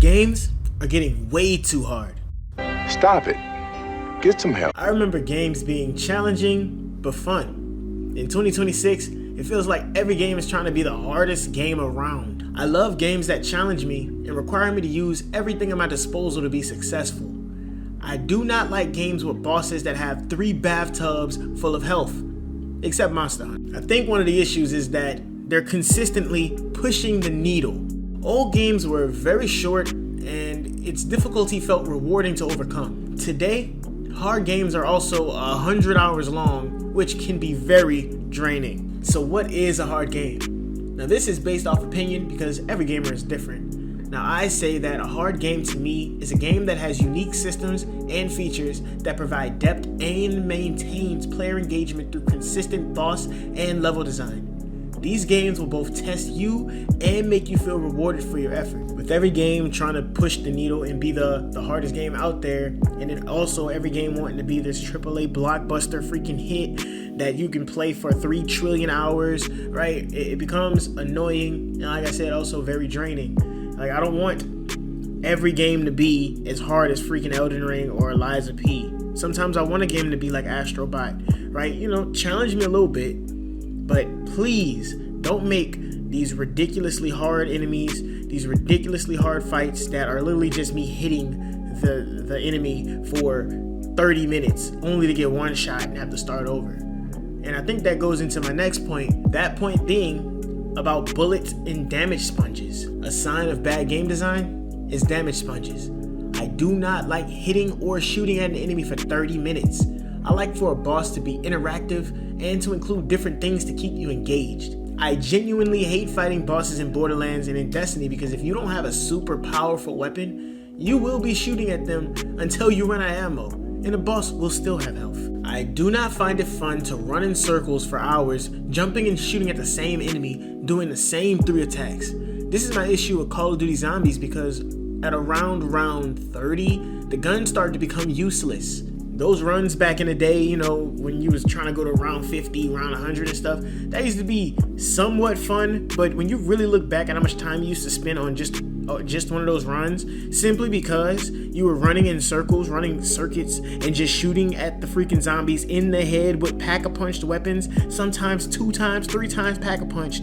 Games are getting way too hard. Stop it. Get some help. I remember games being challenging but fun. In 2026, it feels like every game is trying to be the hardest game around. I love games that challenge me and require me to use everything at my disposal to be successful. I do not like games with bosses that have 3 bathtubs full of health, except Monster Hunter. I think one of the issues is that they're consistently pushing the needle. Old games were very short and its difficulty felt rewarding to overcome. Today, hard games are also 100 hours long, which can be very draining. So what is a hard game? Now this is based off opinion because every gamer is different. Now I say that a hard game to me is a game that has unique systems and features that provide depth and maintains player engagement through consistent boss and level design. These games will both test you and make you feel rewarded for your effort. With every game trying to push the needle and be the hardest game out there, and then also every game wanting to be this AAA blockbuster freaking hit that you can play for 3 trillion hours, right? It becomes annoying and, like I said, also very draining. Like, I don't want every game to be as hard as freaking Elden Ring or Lies of P. Sometimes I want a game to be like Astro Bot, right? You know, challenge me a little bit. But please don't make these ridiculously hard enemies, these ridiculously hard fights that are literally just me hitting the enemy for 30 minutes only to get one shot and have to start over. And I think that goes into my next point. That point being about bullets and damage sponges. A sign of bad game design is damage sponges. I do not like hitting or shooting at an enemy for 30 minutes. I like for a boss to be interactive and to include different things to keep you engaged. I genuinely hate fighting bosses in Borderlands and in Destiny because if you don't have a super powerful weapon, you will be shooting at them until you run out of ammo, and the boss will still have health. I do not find it fun to run in circles for hours, jumping and shooting at the same enemy, doing the same 3 attacks. This is my issue with Call of Duty Zombies because at around round 30, the guns started to become useless. Those runs back in the day, you know, when you was trying to go to round 50, round 100 and stuff, that used to be somewhat fun. But when you really look back at how much time you used to spend on just one of those runs, simply because you were running in circles, running circuits, and just shooting at the freaking zombies in the head with pack-a-punched weapons, sometimes 2 times, 3 times pack-a-punched,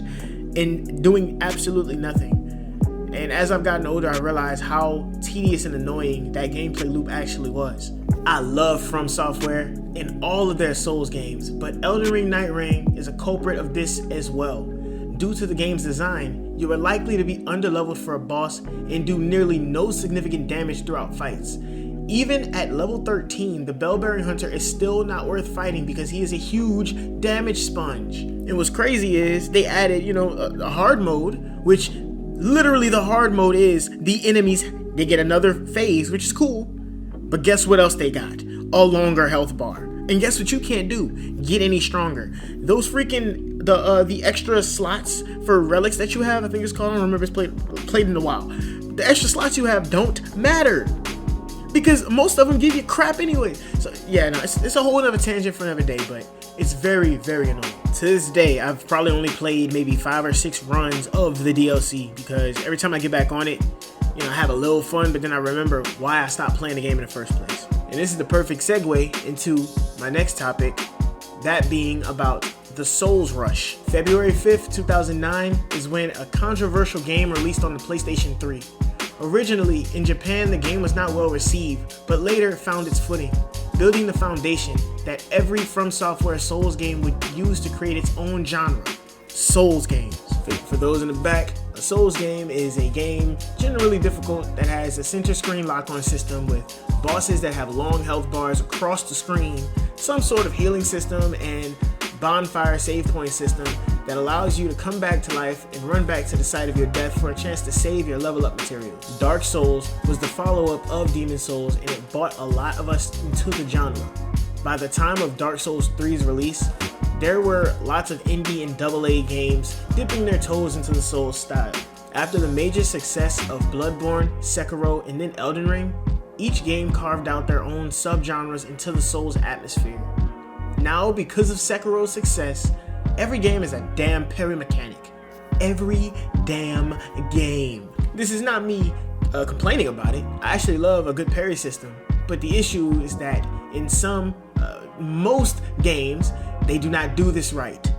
and doing absolutely nothing. And as I've gotten older, I realized how tedious and annoying that gameplay loop actually was. I love From Software in all of their Souls games, but Elden Ring Night Rain is a culprit of this as well. Due to the game's design, you are likely to be underleveled for a boss and do nearly no significant damage throughout fights. Even at level 13, the Bellbearing Hunter is still not worth fighting because he is a huge damage sponge. And what's crazy is they added, a hard mode, which literally the hard mode is the enemies, they get another phase, which is cool. But guess what else they got? A longer health bar. And guess what you can't do? Get any stronger. Those freaking, the extra slots for relics that you have, I think it's called, I don't remember, it's played in a while. The extra slots you have don't matter. Because most of them give you crap anyway. So yeah, no, it's a whole other tangent for another day, but it's very, very annoying. To this day, I've probably only played maybe 5 or 6 runs of the DLC because every time I get back on it, I have a little fun, but then I remember why I stopped playing the game in the first place. And this is the perfect segue into my next topic, that being about the Souls Rush. February 5th, 2009 is when a controversial game released on the PlayStation 3. Originally, in Japan, the game was not well received, but later found its footing, building the foundation that every From Software Souls game would use to create its own genre, Souls games. For those in the back, a Souls game is a game generally difficult that has a center screen lock-on system with bosses that have long health bars across the screen, some sort of healing system, and bonfire save point system that allows you to come back to life and run back to the site of your death for a chance to save your level up materials. Dark Souls was the follow-up of Demon's Souls, and it brought a lot of us into the genre. By the time of Dark Souls 3's release, there were lots of indie and AA games dipping their toes into the Souls style. After the major success of Bloodborne, Sekiro, and then Elden Ring, each game carved out their own subgenres into the Souls atmosphere. Now, because of Sekiro's success, every game is a damn parry mechanic. Every damn game. This is not me complaining about it. I actually love a good parry system, but the issue is that in most games, they do not do this right.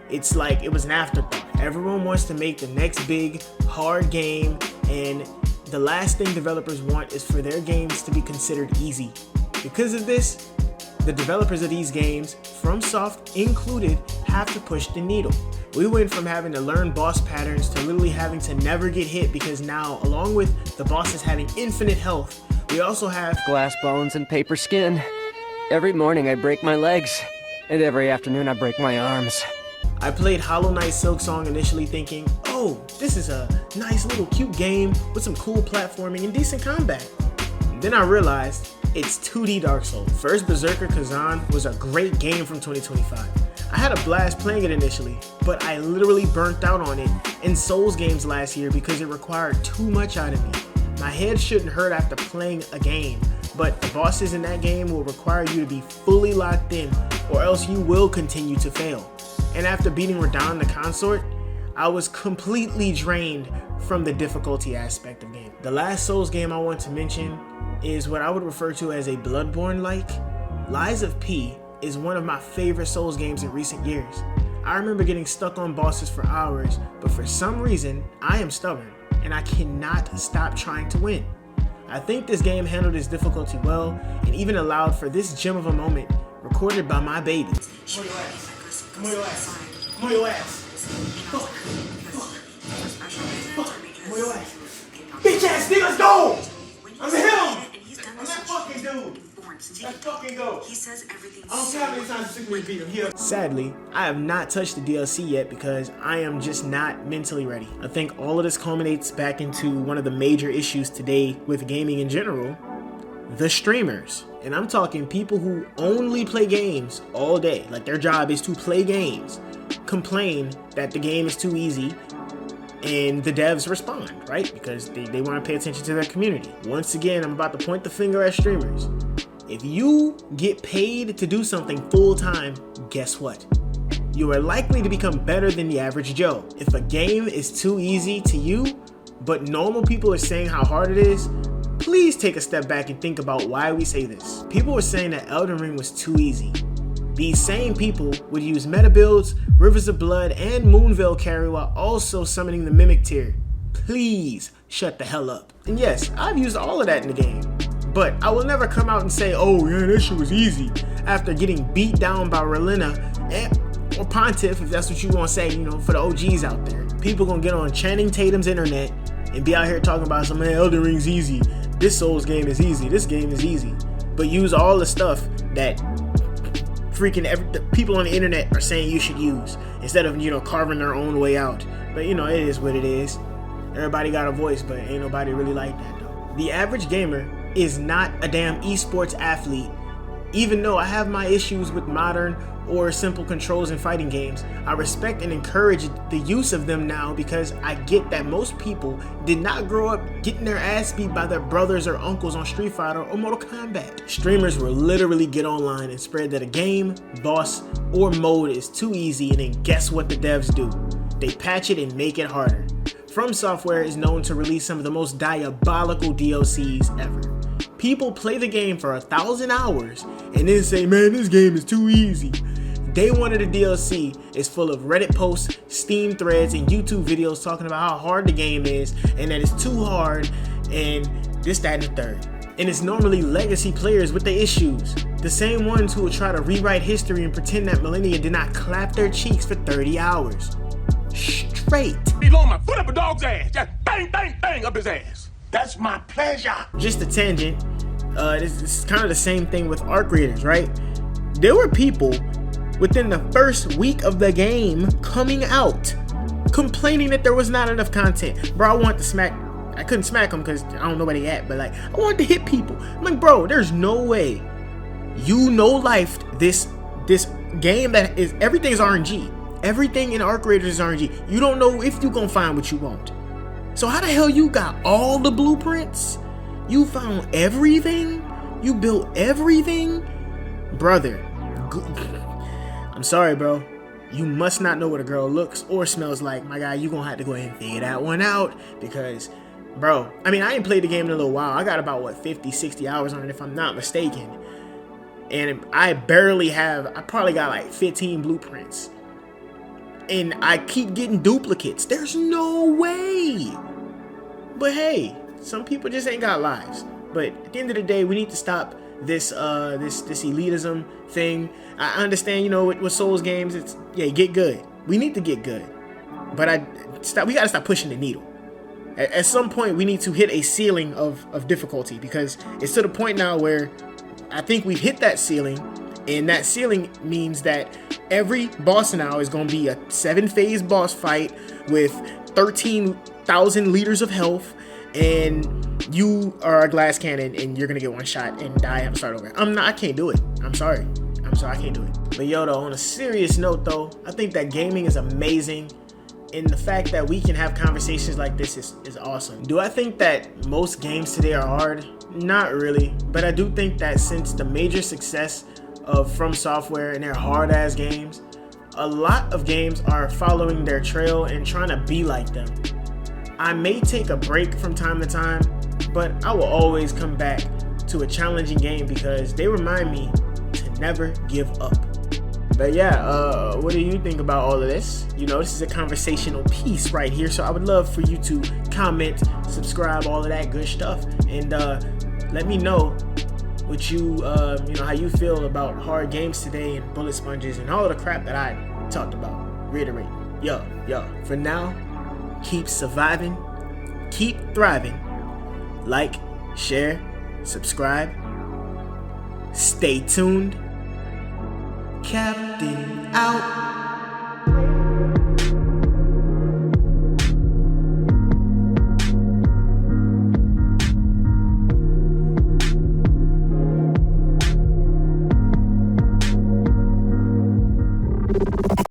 It's like it was an afterthought. Everyone wants to make the next big, hard game, and the last thing developers want is for their games to be considered easy. Because of this, the developers of these games, FromSoft included, have to push the needle. We went from having to learn boss patterns to literally having to never get hit, because now, along with the bosses having infinite health, we also have glass bones and paper skin. Every morning I break my legs, and every afternoon I break my arms. I played Hollow Knight Silksong initially thinking, oh, this is a nice little cute game with some cool platforming and decent combat. Then I realized it's 2D Dark Souls. First Berserker Kazan was a great game from 2025. I had a blast playing it initially, but I literally burnt out on it in Souls games last year because it required too much out of me. My head shouldn't hurt after playing a game, but the bosses in that game will require you to be fully locked in, or else you will continue to fail. And after beating Radahn the Consort, I was completely drained from the difficulty aspect of game. The last Souls game I want to mention is what I would refer to as a Bloodborne-like. Lies of P is one of my favorite Souls games in recent years. I remember getting stuck on bosses for hours, but for some reason, I am stubborn, and I cannot stop trying to win. I think this game handled its difficulty well, and even allowed for this gem of a moment recorded by my baby. Come on your ass. Come on your ass. Come on your ass. Fuck. Come on your ass. Bitch ass nigga, let's go! I'm him! I'm that fucking dude! Let's fucking go! He says everything. I don't care how many times you beat him here. Sadly, I have not touched the DLC yet because I am just not mentally ready. I think all of this culminates back into one of the major issues today with gaming in general: the streamers. And I'm talking people who only play games all day, like their job is to play games, complain that the game is too easy, and the devs respond, right? Because they want to pay attention to their community. Once again, I'm about to point the finger at streamers. If you get paid to do something full time, guess what? You are likely to become better than the average Joe. If a game is too easy to you, but normal people are saying how hard it is, please take a step back and think about why we say this. People were saying that Elden Ring was too easy. These same people would use meta builds, Rivers of Blood, and Moonveil carry while also summoning the Mimic tier. Please shut the hell up. And yes, I've used all of that in the game, but I will never come out and say, oh yeah, that shit was easy, after getting beat down by Relena or Pontiff, if that's what you want to say, you know, for the OGs out there. People gonna get on Channing Tatum's internet and be out here talking about some, man, Elden Ring's easy, this Souls game is easy, this game is easy, but use all the stuff that freaking the people on the internet are saying you should use, instead of, you know, carving their own way out. But you know, it is what it is. Everybody got a voice, but ain't nobody really like that though. The average gamer is not a damn esports athlete. Even though I have my issues with modern or simple controls in fighting games, I respect and encourage the use of them now, because I get that most people did not grow up getting their ass beat by their brothers or uncles on Street Fighter or Mortal Kombat. Streamers will literally get online and spread that a game, boss, or mode is too easy, and then guess what the devs do? They patch it and make it harder. From Software is known to release some of the most diabolical DLCs ever. People play the game for 1,000 hours and then say, man, this game is too easy. Day one of the DLC is full of Reddit posts, Steam threads, and YouTube videos talking about how hard the game is and that it's too hard and this, that, and the third. And it's normally legacy players with the issues. The same ones who will try to rewrite history and pretend that Millennia did not clap their cheeks for 30 hours. Straight. Be blowing my foot up a dog's ass. Just bang, bang, bang up his ass. That's my pleasure. Just a tangent. This is kind of the same thing with ARC readers, right? There were people within the first week of the game coming out complaining that there was not enough content. Bro, I want to smack. I couldn't smack them because I don't know where they at, but like, I wanted to hit people. I'm like, bro, there's no way you no-lifed this game that is, everything's RNG. Everything in ARC Raiders is RNG. You don't know if you're gonna find what you want. So how the hell you got all the blueprints? You found everything? You built everything? Brother, I'm sorry, bro. You must not know what a girl looks or smells like. My guy, you gonna have to go ahead and figure that one out, because Bro, I mean, I ain't played the game in a little while. I got about, what, 50, 60 hours on it if I'm not mistaken. And I probably got like 15 blueprints. And I keep getting duplicates. There's no way. But hey, some people just ain't got lives. But at the end of the day, we need to stop this this elitism thing. I understand, you know, with Souls games, it's, yeah, get good. We need to get good. But we gotta stop pushing the needle. At some point, we need to hit a ceiling of difficulty, because it's to the point now where I think we've hit that ceiling, and that ceiling means that every boss now is going to be a 7-phase boss fight with 13,000 liters of health, and you are a glass cannon, and you're going to get one shot and die and have to start over. I can't do it. I'm sorry, I can't do it. But yo, though, on a serious note, though, I think that gaming is amazing. And the fact that we can have conversations like this is awesome. Do I think that most games today are hard? Not really. But I do think that since the major success of From Software and their hard-ass games, a lot of games are following their trail and trying to be like them. I may take a break from time to time, but I will always come back to a challenging game because they remind me to never give up. But yeah, what do you think about all of this? You know, this is a conversational piece right here, so I would love for you to comment, subscribe, all of that good stuff, and let me know what you know, how you feel about hard games today and bullet sponges and all of the crap that I talked about. Reiterate, yo, for now, keep surviving, keep thriving, like, share, subscribe, stay tuned. Captain out.